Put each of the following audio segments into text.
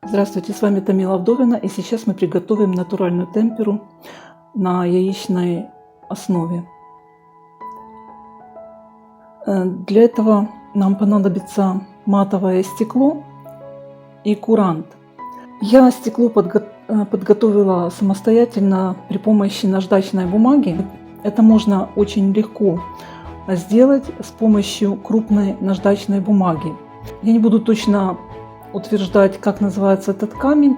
Здравствуйте, с вами Тамила Вдовина, и сейчас мы приготовим натуральную темперу на яичной основе. Для этого нам понадобится матовое стекло и курант. Я стекло подготовила самостоятельно при помощи наждачной бумаги. Это можно очень легко сделать с помощью крупной наждачной бумаги. Я не буду точно утверждать, как называется этот камень.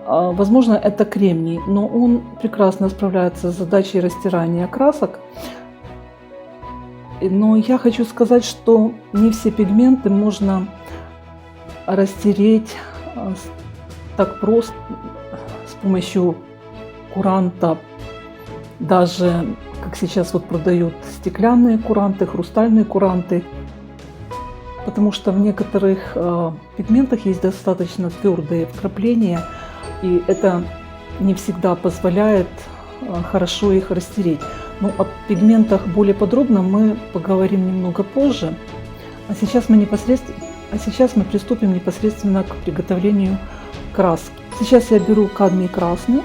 Возможно, это кремний, но он прекрасно справляется с задачей растирания красок. Но я хочу сказать, что не все пигменты можно растереть так просто с помощью куранта. Даже, как сейчас вот продают стеклянные куранты, хрустальные куранты. Потому что в некоторых пигментах есть достаточно твердые вкрапления, и это не всегда позволяет хорошо их растереть. Но о пигментах более подробно мы поговорим немного позже. А сейчас мы приступим непосредственно к приготовлению краски. Сейчас я беру кадмий красный.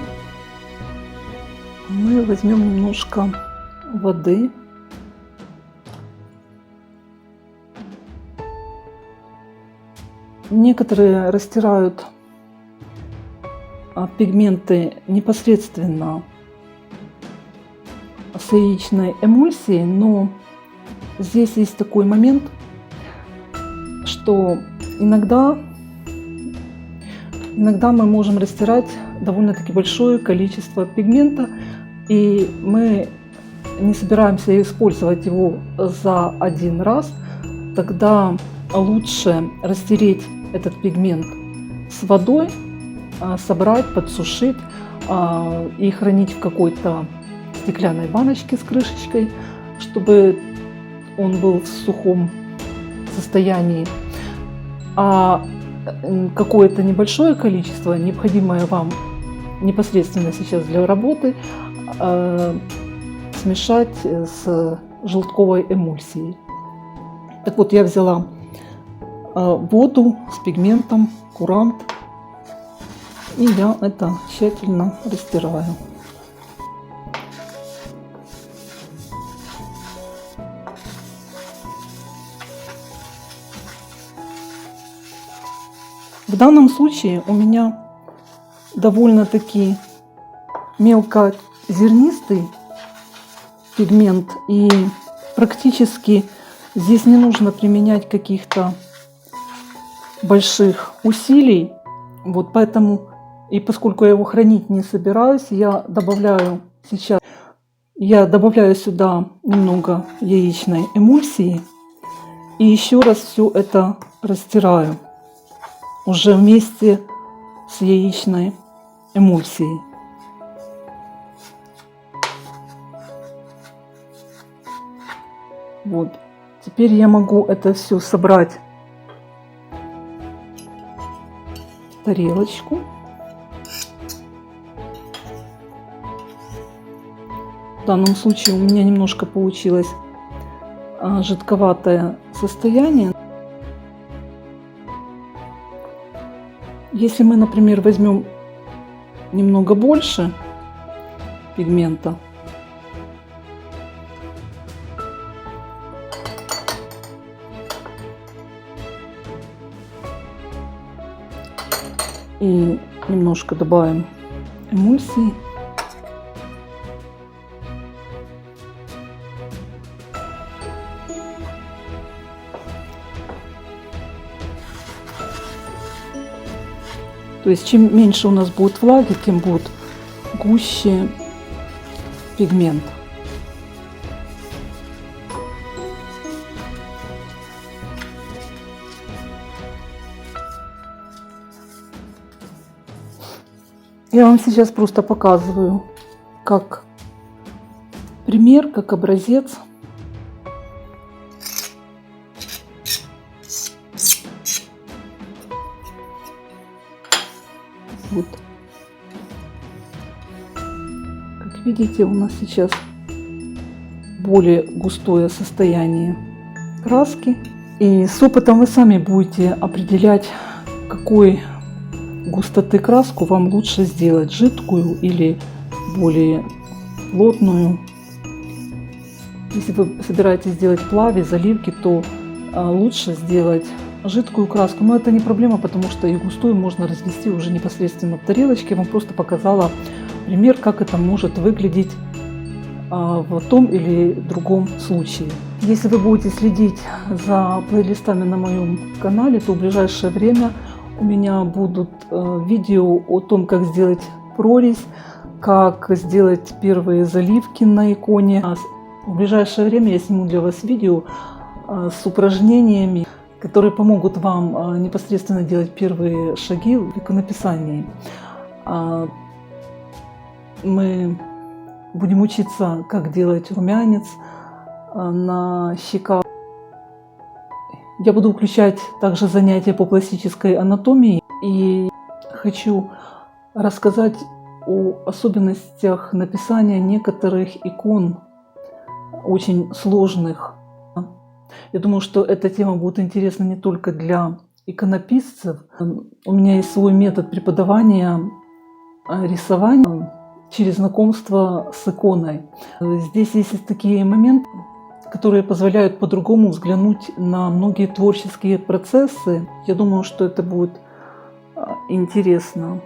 Мы возьмем немножко воды. Некоторые растирают пигменты непосредственно с яичной эмульсией, но здесь есть такой момент, что иногда мы можем растирать довольно-таки большое количество пигмента, и мы не собираемся использовать его за один раз. Тогда лучше растереть этот пигмент с водой, собрать, подсушить и хранить в какой-то стеклянной баночке с крышечкой, чтобы он был в сухом состоянии. А какое-то небольшое количество, необходимое вам непосредственно сейчас для работы, смешать с желтковой эмульсией. Так вот, я взяла воду с пигментом, курант, и я это тщательно растираю. В данном случае у меня довольно-таки мелкозернистый пигмент, и практически здесь не нужно применять каких-то больших усилий. Вот поэтому, и поскольку я его хранить не собираюсь, я добавляю сюда немного яичной эмульсии и еще раз все это растираю уже вместе с яичной эмульсией. Вот. Теперь я могу это все собрать в тарелочку. В данном случае у меня немножко получилось жидковатое состояние. Если мы, например, возьмем немного больше пигмента, и немножко добавим эмульсии, то есть чем меньше у нас будет влаги, тем будет гуще пигмент. Я вам сейчас просто показываю как пример, как образец. Вот. Как видите, у нас сейчас более густое состояние краски. И с опытом вы сами будете определять, какой густоты краску вам лучше сделать жидкую или более плотную. Если вы собираетесь делать плави, заливки, то лучше сделать жидкую краску. Но это не проблема, потому что и густую можно развести уже непосредственно в тарелочке. Я вам просто показала пример, как это может выглядеть в том или другом случае. Если вы будете следить за плейлистами на моем канале, то в ближайшее время у меня будут видео о том, как сделать прорезь, как сделать первые заливки на иконе. В ближайшее время я сниму для вас видео с упражнениями, которые помогут вам непосредственно делать первые шаги в иконописании. Мы будем учиться, как делать румянец на щеках. Я буду включать также занятия по пластической анатомии и хочу рассказать о особенностях написания некоторых икон, очень сложных. Я думаю, что эта тема будет интересна не только для иконописцев. У меня есть свой метод преподавания рисования через знакомство с иконой. Здесь есть такие моменты, которые позволяют по-другому взглянуть на многие творческие процессы. Я думаю, что это будет интересно.